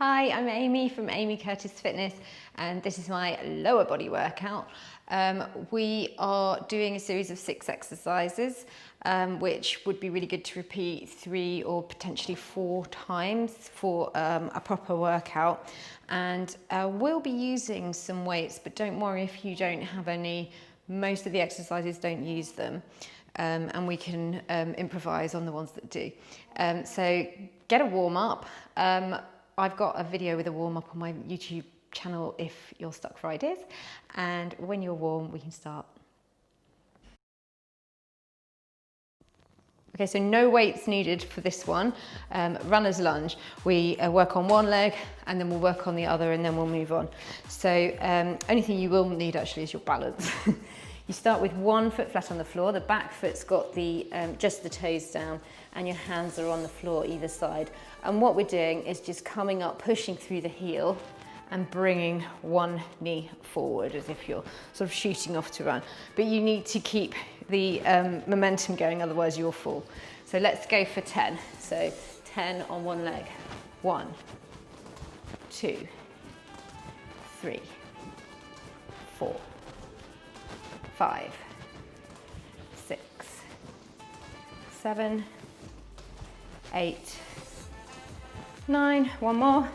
Hi, I'm Amy from Amy Curtis Fitness, and this is my lower body workout. We are doing a series of 6 exercises, which would be really good to repeat 3 or potentially 4 times for a proper workout. And we'll be using some weights, but don't worry if you don't have any. Most of the exercises don't use them. And we can improvise on the ones that do. So get a warm up. I've got a video with a warm up on my YouTube channel if you're stuck for ideas. And when you're warm, we can start. Okay, so no weights needed for this one. Runner's lunge. We work on one leg and then we'll work on the other and then we'll move on. So only thing you will need actually is your balance. You start with one foot flat on the floor. The back foot's got the just the toes down and your hands are on the floor either side. And what we're doing is just coming up, pushing through the heel and bringing one knee forward as if you're sort of shooting off to run. But you need to keep the momentum going, otherwise you'll fall. So let's go for 10. So 10 on one leg. 1, 2, 3, 4, 5, 6, 7, 8, 9, one more,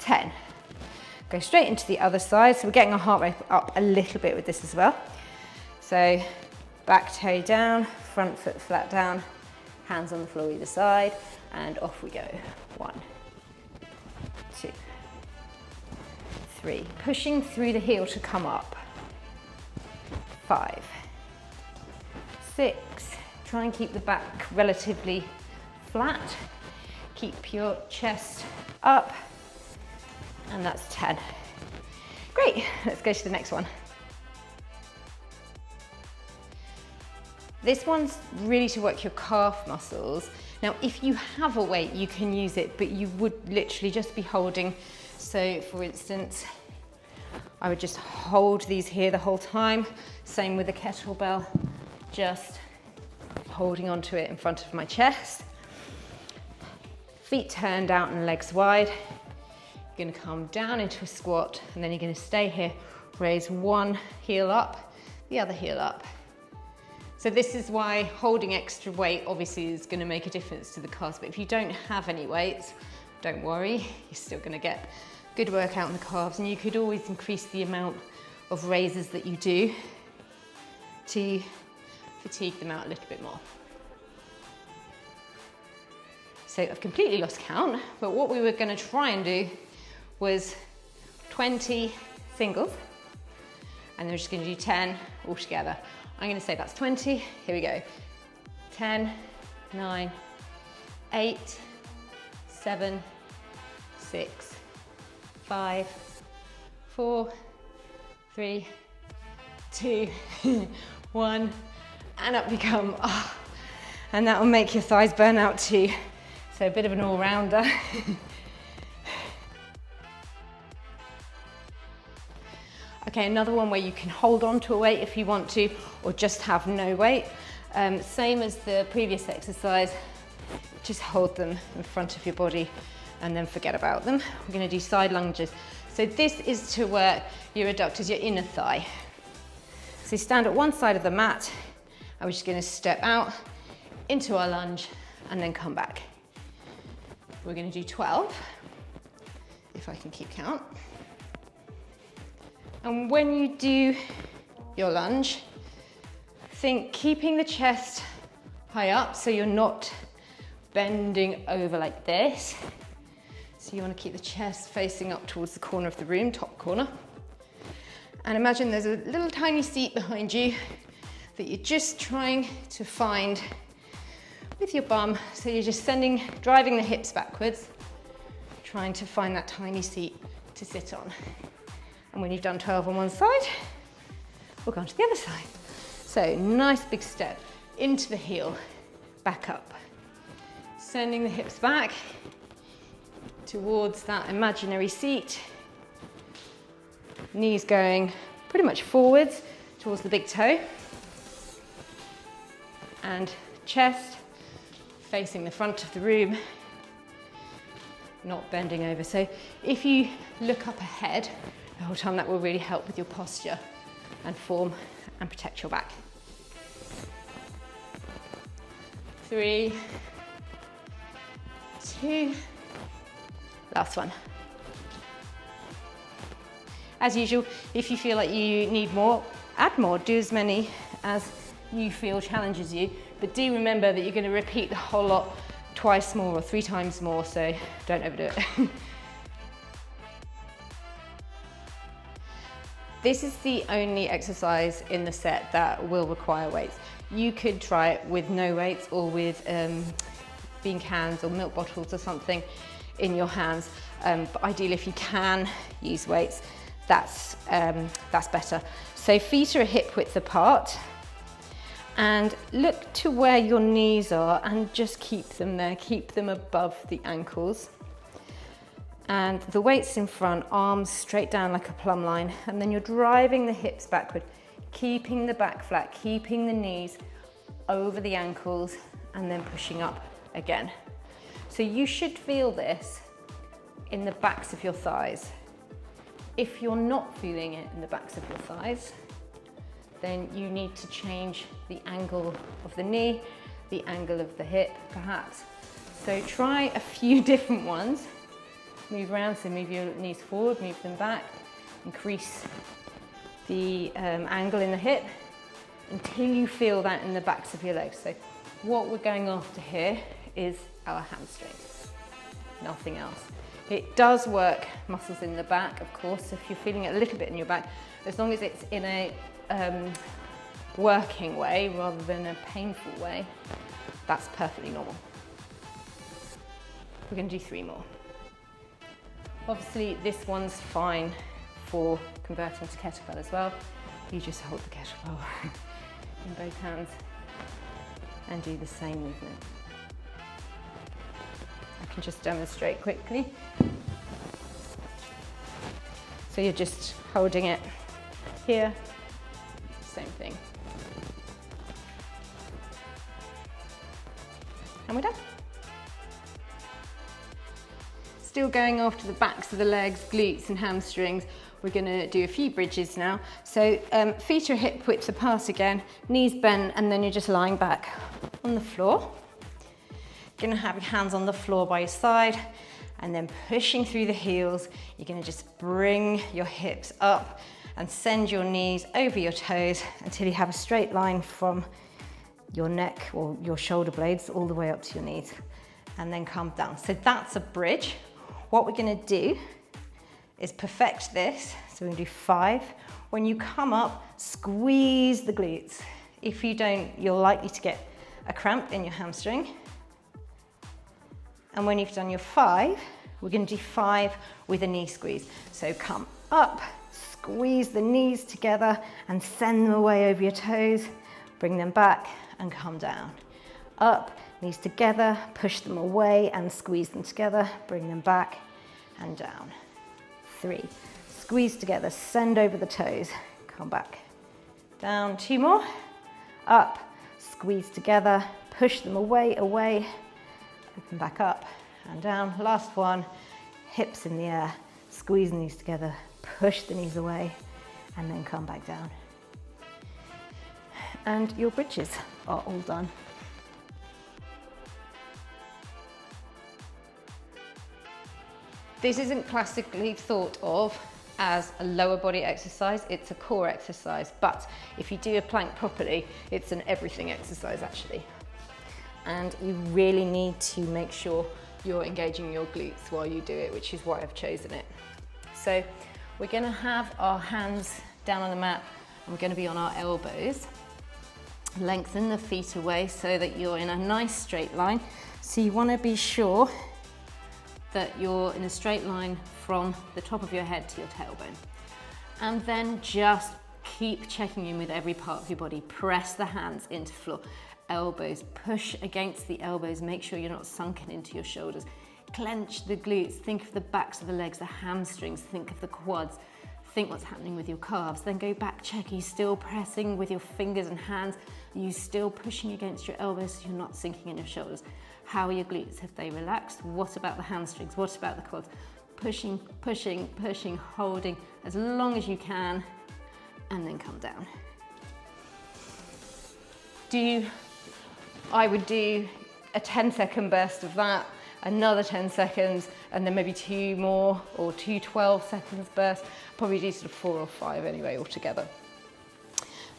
10. Go straight into the other side. So we're getting our heart rate up a little bit with this as well. So back toe down, front foot flat down, hands on the floor either side, and off we go. 1, 2, 3. Pushing through the heel to come up. 5, 6. Try and keep the back relatively flat. Keep your chest up. And that's 10. Great, let's go to the next one. This one's really to work your calf muscles. Now, if you have a weight, you can use it, but you would literally just be holding. So for instance, I would just hold these here the whole time. Same with the kettlebell, just holding onto it in front of my chest. Feet turned out and legs wide. You're gonna come down into a squat and then you're gonna stay here. Raise one heel up, the other heel up. So this is why holding extra weight obviously is gonna make a difference to the calves, but if you don't have any weights, don't worry, you're still gonna get good workout in the calves, and you could always increase the amount of raises that you do to fatigue them out a little bit more. So I've completely lost count, but what we were gonna try and do was 20 singles, and then we're just gonna do 10 all together. I'm gonna say that's 20, here we go. 10, 9, 8, 7, 6, 5, 4, 3, 2, 1, and up you come. Oh, and that will make your thighs burn out too. So a bit of an all-rounder. Okay, another one where you can hold on to a weight if you want to, or just have no weight. Same as the previous exercise, just hold them in front of your body and then forget about them. We're gonna do side lunges. So this is to work your adductors, your inner thigh. So stand at one side of the mat, and we're just gonna step out into our lunge and then come back. We're gonna do 12, if I can keep count. And when you do your lunge, think keeping the chest high up so you're not bending over like this. So you want to keep the chest facing up towards the corner of the room, top corner. And imagine there's a little tiny seat behind you that you're just trying to find with your bum. So you're just driving the hips backwards, trying to find that tiny seat to sit on. And when you've done 12 on one side, we'll go on to the other side. So nice big step into the heel, back up. Sending the hips back towards that imaginary seat. Knees going pretty much forwards towards the big toe. And chest facing the front of the room. not bending over. So if you look up ahead the whole time, that will really help with your posture and form and protect your back. 3, 2, last one. As usual, if you feel like you need more, add more, do as many as you feel challenges you, but do remember that you're going to repeat the whole lot twice more or 3 times more, so don't overdo it. This is the only exercise in the set that will require weights. You could try it with no weights or with bean cans or milk bottles or something in your hands, but ideally if you can use weights, that's better. So feet are hip width apart, and look to where your knees are and just keep them there, keep them above the ankles. And the weight's in front, arms straight down like a plumb line, and then you're driving the hips backward, keeping the back flat, keeping the knees over the ankles, and then pushing up again. So you should feel this in the backs of your thighs. If you're not feeling it in the backs of your thighs, then you need to change the angle of the knee, the angle of the hip, perhaps. So try a few different ones. Move around, so move your knees forward, move them back, increase the angle in the hip until you feel that in the backs of your legs. So what we're going after here is our hamstrings, nothing else. It does work muscles in the back, of course, if you're feeling it a little bit in your back, as long as it's in a working way rather than a painful way, that's perfectly normal. We're going to do 3 more. Obviously, this one's fine for converting to kettlebell as well. You just hold the kettlebell in both hands and do the same movement. I can just demonstrate quickly. So you're just holding it here, same thing. And we're done. Still going after the backs of the legs, glutes and hamstrings. We're going to do a few bridges now. So feet are hip width apart again, knees bent, and then you're just lying back on the floor. You're going to have your hands on the floor by your side, and then pushing through the heels, you're going to just bring your hips up and send your knees over your toes until you have a straight line from your neck or your shoulder blades all the way up to your knees, and then come down. So that's a bridge. What we're going to do is perfect this. So we're going to do 5. When you come up, squeeze the glutes. If you don't, you're likely to get a cramp in your hamstring. And when you've done your 5, we're going to do 5 with a knee squeeze. So come up, squeeze the knees together and send them away over your toes. Bring them back and come down. Up, knees together, push them away and squeeze them together. Bring them back and down. 3, squeeze together, send over the toes. Come back, down. 2 more. Up, squeeze together, push them away, open back up and down. Last one, hips in the air, squeeze the knees together, push the knees away, and then come back down. And your bridges are all done. This isn't classically thought of as a lower body exercise, it's a core exercise, but if you do a plank properly, it's an everything exercise actually. And you really need to make sure you're engaging your glutes while you do it, which is why I've chosen it. So we're going to have our hands down on the mat, and we're going to be on our elbows. Lengthen the feet away so that you're in a nice straight line. So you want to be sure that you're in a straight line from the top of your head to your tailbone. And then just keep checking in with every part of your body. Press the hands into the floor. Elbows, push against the elbows. Make sure you're not sunken into your shoulders. Clench the glutes. Think of the backs of the legs, the hamstrings. Think of the quads. Think what's happening with your calves. Then go back, check. Are you still pressing with your fingers and hands? Are you still pushing against your elbows so you're not sinking in your shoulders? How are your glutes? Have they relaxed? What about the hamstrings? What about the quads? Pushing, pushing, pushing, holding as long as you can, and then come down. I would do a 10-second burst of that, another 10 seconds, and then maybe 2 more, or 2 12-second bursts. Probably do sort of 4 or 5 anyway altogether.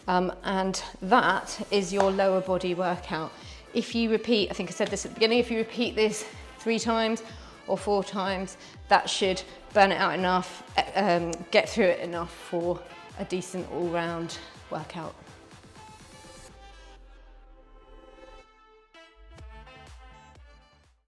And that is your lower body workout. If you repeat, I think I said this at the beginning, if you repeat this 3 times or 4 times, that should burn it out enough, get through it enough for a decent all-round workout.